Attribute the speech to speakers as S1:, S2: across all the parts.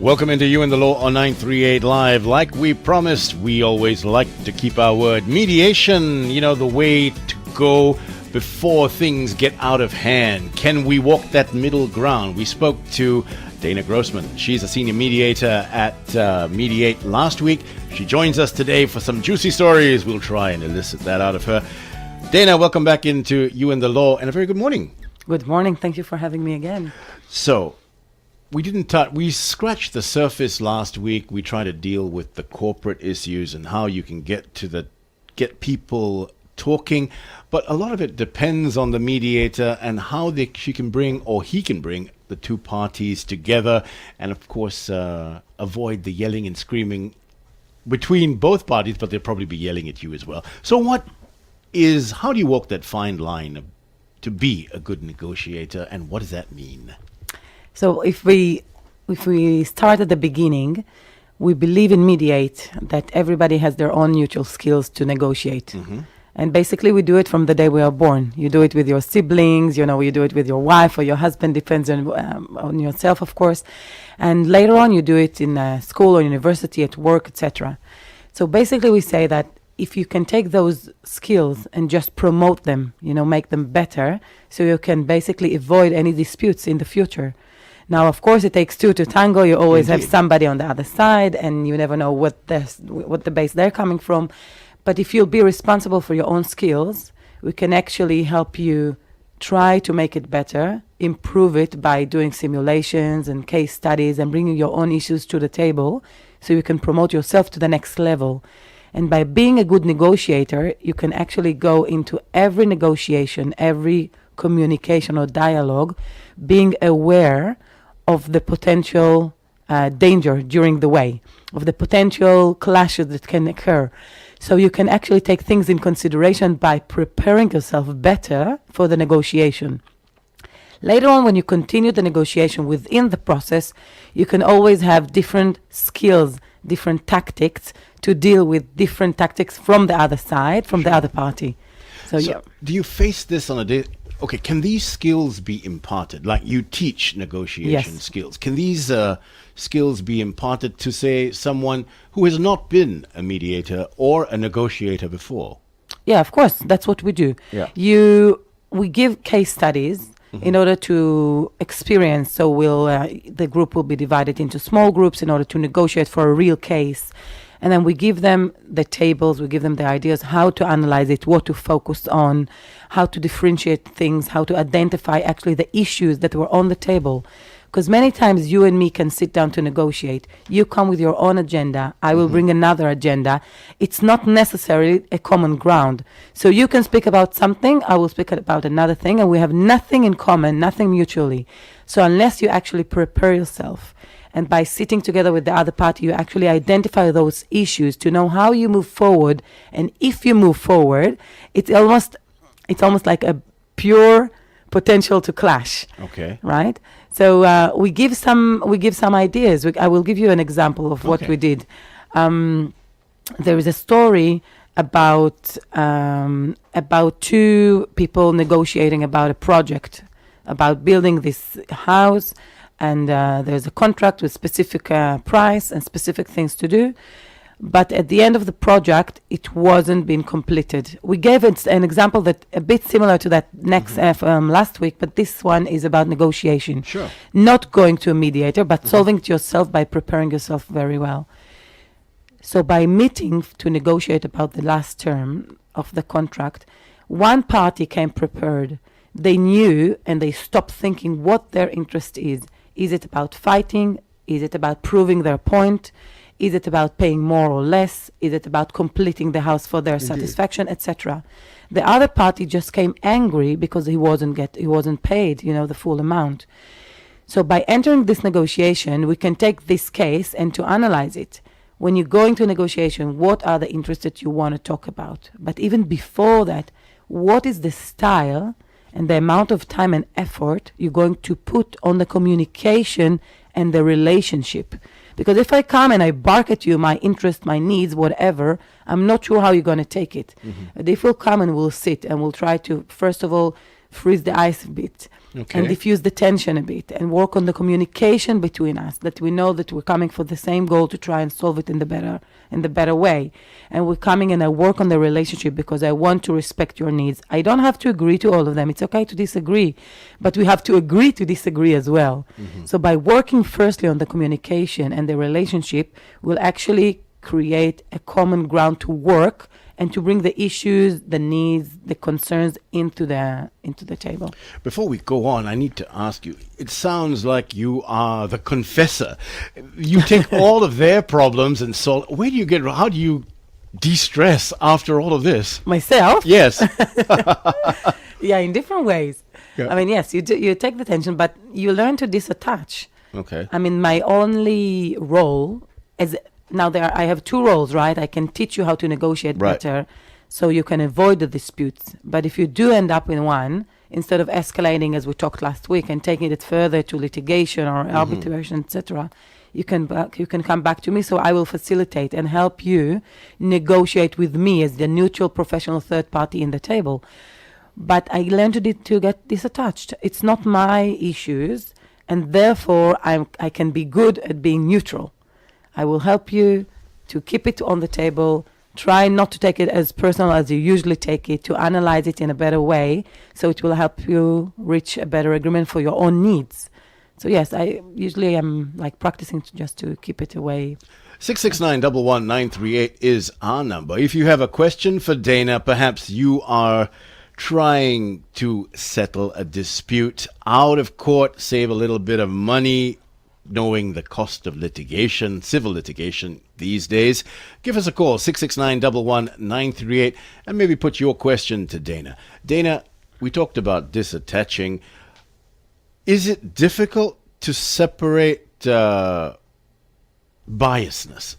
S1: Welcome into You and the Law on 938 Live. Like we promised, we always like to keep our word. Mediation, the way to go before things get out of hand. Can we walk that middle ground? We spoke to Dana Grossman. She's a senior mediator at MeD8 last week. She joins us today for some juicy stories. We'll try and elicit that out of her. Dana, welcome back into You and the Law, and a very good morning.
S2: Good morning. Thank you for having me again.
S1: So, we scratched the surface last week. We tried to deal with the corporate issues and how you can get people talking, but a lot of it depends on the mediator and how she can bring, or he can bring, the two parties together, and of course avoid the yelling and screaming between both parties, but they'll probably be yelling at you as well. So how do you walk that fine line to be a good negotiator, and what does that mean?
S2: So if we start at the beginning, we believe in MeD8 that everybody has their own mutual skills to negotiate. Mm-hmm. And basically we do it from the day we are born. You do it with your siblings, you do it with your wife or your husband, depends on yourself, of course. And later on you do it in school or university, at work, etc. So basically we say that if you can take those skills and just promote them, make them better, so you can basically avoid any disputes in the future. Now, of course, it takes two to tango. You always have somebody on the other side, and you never know what the base they're coming from. But if you'll be responsible for your own skills, we can actually help you try to make it better, improve it by doing simulations and case studies and bringing your own issues to the table so you can promote yourself to the next level. And by being a good negotiator, you can actually go into every negotiation, every communication or dialogue, being aware of the potential danger during the way, of the potential clashes that can occur. So you can actually take things in consideration by preparing yourself better for the negotiation. Later on, when you continue the negotiation within the process, you can always have different skills, different tactics to deal with different tactics from the other side, from the other party. So
S1: do you face this on a day? Okay, can these skills be imparted? Like you teach negotiation skills. Can these skills be imparted to, say, someone who has not been a mediator or a negotiator before?
S2: Yeah, of course. That's what we do. Yeah. We give case studies in order to experience. So the group will be divided into small groups in order to negotiate for a real case. And then we give them the tables, we give them the ideas, how to analyze it, what to focus on, how to differentiate things, how to identify actually the issues that were on the table. Because many times you and me can sit down to negotiate. You come with your own agenda, I will bring another agenda. It's not necessarily a common ground. So you can speak about something, I will speak about another thing, and we have nothing in common, nothing mutually. So unless you actually prepare yourself, and by sitting together with the other party, you actually identify those issues to know how you move forward. And if you move forward, it's almost like a pure potential to clash. Okay. Right? So we give some ideas. I will give you an example of what we did. There is a story about two people negotiating about a project, about building this house. And there's a contract with specific price and specific things to do. But at the end of the project, it wasn't being completed. We gave it an example that a bit similar to that next last week, but this one is about negotiation. Sure. Not going to a mediator, but solving it yourself by preparing yourself very well. So by meeting to negotiate about the last term of the contract, one party came prepared. They knew and they stopped thinking what their interest is. Is it about fighting? Is it about proving their point? Is it about paying more or less? Is it about completing the house for their satisfaction, etc.? The other party just came angry because he wasn't paid, the full amount. So by entering this negotiation, we can take this case and to analyze it. When you go into negotiation, what are the interests that you want to talk about? But even before that, what is the style and the amount of time and effort you're going to put on the communication and the relationship? Because if I come and I bark at you, my interest, my needs, whatever, I'm not sure how you're going to take it. But if we'll come and we'll sit and we'll try to, first of all, freeze the ice a bit,
S1: Okay.
S2: and diffuse the tension a bit, and work on the communication between us, that we know that we're coming for the same goal to try and solve it in the better way. And we're coming and I work on the relationship because I want to respect your needs. I don't have to agree to all of them. It's okay to disagree, but we have to agree to disagree as well. So by working firstly on the communication and the relationship, we'll actually create a common ground to work and to bring the issues, the needs, the concerns into the table.
S1: Before we go on, I need to ask you, it sounds like you are the confessor. You take all of their problems and solve. How do you de-stress after all of this?
S2: Myself?
S1: Yes.
S2: Yeah, in different ways.
S1: Yeah.
S2: I mean, yes, you take the tension, but you learn to disattach.
S1: Okay.
S2: I mean, my only role is I have two roles, right? I can teach you how to negotiate
S1: Right.
S2: better so you can avoid the disputes. But if you do end up in one, instead of escalating as we talked last week and taking it further to litigation or arbitration, etc., you can come back to me, so I will facilitate and help you negotiate with me as the neutral professional third party in the table. But I learned to get disattached. It's not my issues, and therefore I can be good at being neutral. I will help you to keep it on the table, try not to take it as personal as you usually take it, to analyze it in a better way, so it will help you reach a better agreement for your own needs. So yes, I usually am like practicing just to keep it away.
S1: 669-11938 is our number. If you have a question for Dana, perhaps you are trying to settle a dispute out of court, save a little bit of money, knowing the cost of litigation, civil litigation these days, give us a call, 669-11938, and maybe put your question to Dana. Dana, we talked about disattaching. Is it difficult to separate biasness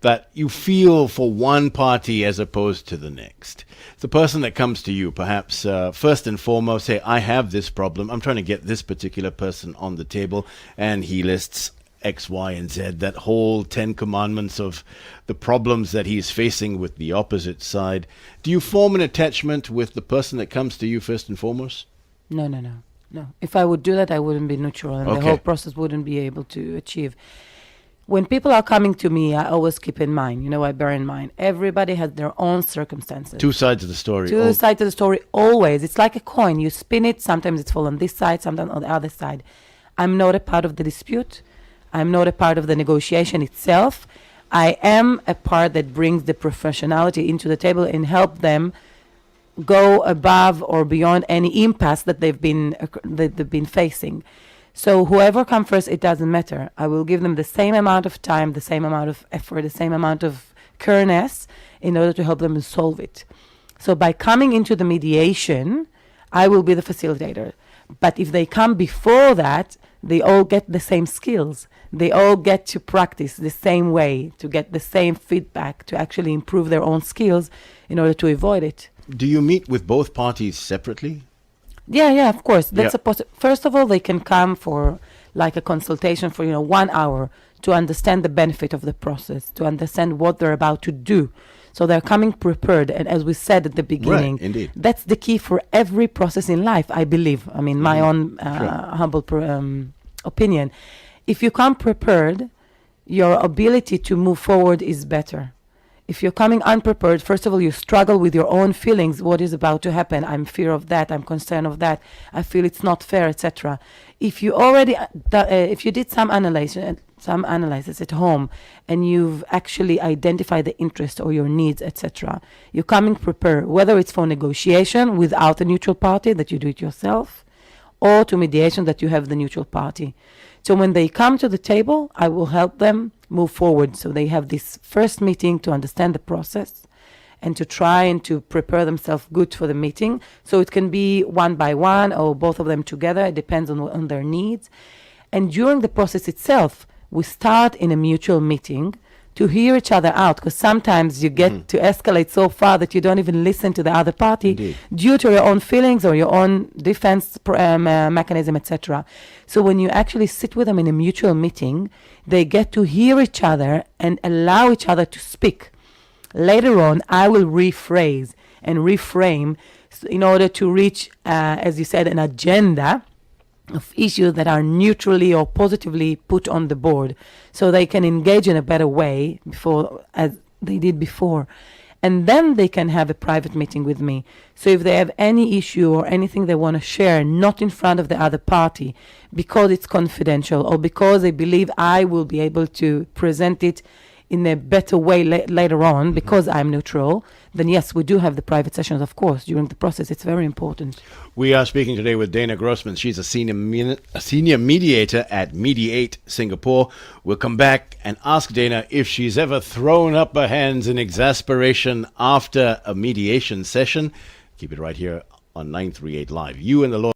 S1: that you feel for one party as opposed to the next? The person that comes to you, perhaps first and foremost, say, I have this problem. I'm trying to get this particular person on the table, and he lists X, Y, and Z, that whole 10 commandments of the problems that he's facing with the opposite side. Do you form an attachment with the person that comes to you first and foremost?
S2: No. If I would do that, I wouldn't be neutral, and the whole process wouldn't be able to achieve. When people are coming to me, I always keep in mind, I bear in mind, everybody has their own circumstances.
S1: Two sides of the story.
S2: Two sides of the story, always. It's like a coin. You spin it, sometimes it's fall on this side, sometimes on the other side. I'm not a part of the dispute. I'm not a part of the negotiation itself. I am a part that brings the professionality into the table and help them go above or beyond any impasse that they've been facing. So whoever comes first, it doesn't matter. I will give them the same amount of time, the same amount of effort, the same amount of careness in order to help them solve it. So by coming into the mediation, I will be the facilitator. But if they come before that, they all get the same skills. They all get to practice the same way, to get the same feedback, to actually improve their own skills in order to avoid it.
S1: Do you meet with both parties separately?
S2: Yeah, of course. That's first of all, they can come for like a consultation for 1 hour to understand the benefit of the process, to understand what they're about to do. So they're coming prepared, and as we said at the beginning,
S1: right, indeed.
S2: That's the key for every process in life, I believe. I mean, my own humble opinion. If you come prepared, your ability to move forward is better. If you're coming unprepared, first of all, you struggle with your own feelings. What is about to happen? I'm fear of that. I'm concerned of that. I feel it's not fair, etc. If you already, if you did some analysis at home, and you've actually identified the interest or your needs, etc., you're coming prepared. Whether it's for negotiation without a neutral party that you do it yourself, or to mediation that you have the neutral party. So when they come to the table, I will help them move forward. So they have this first meeting to understand the process and to try and to prepare themselves good for the meeting. So it can be one by one or both of them together. It depends on their needs. And during the process itself, we start in a mutual meeting to hear each other out, because sometimes you get to escalate so far that you don't even listen to the other party due to your own feelings or your own defense mechanism, etc. So when you actually sit with them in a mutual meeting, they get to hear each other and allow each other to speak. Later on, I will rephrase and reframe in order to reach, as you said, an agenda of issues that are neutrally or positively put on the board, so they can engage in a better way before, as they did before. And then they can have a private meeting with me. So if they have any issue or anything they want to share, not in front of the other party, because it's confidential or because they believe I will be able to present it in a better way later on because I'm neutral, then yes, we do have the private sessions, of course, during the process. It's very important.
S1: We are speaking today with Dana Grossman. She's a senior mediator at MeD8 Singapore. We'll come back and ask Dana if she's ever thrown up her hands in exasperation after a mediation session. Keep it right here on 938 Live. You and the Lord.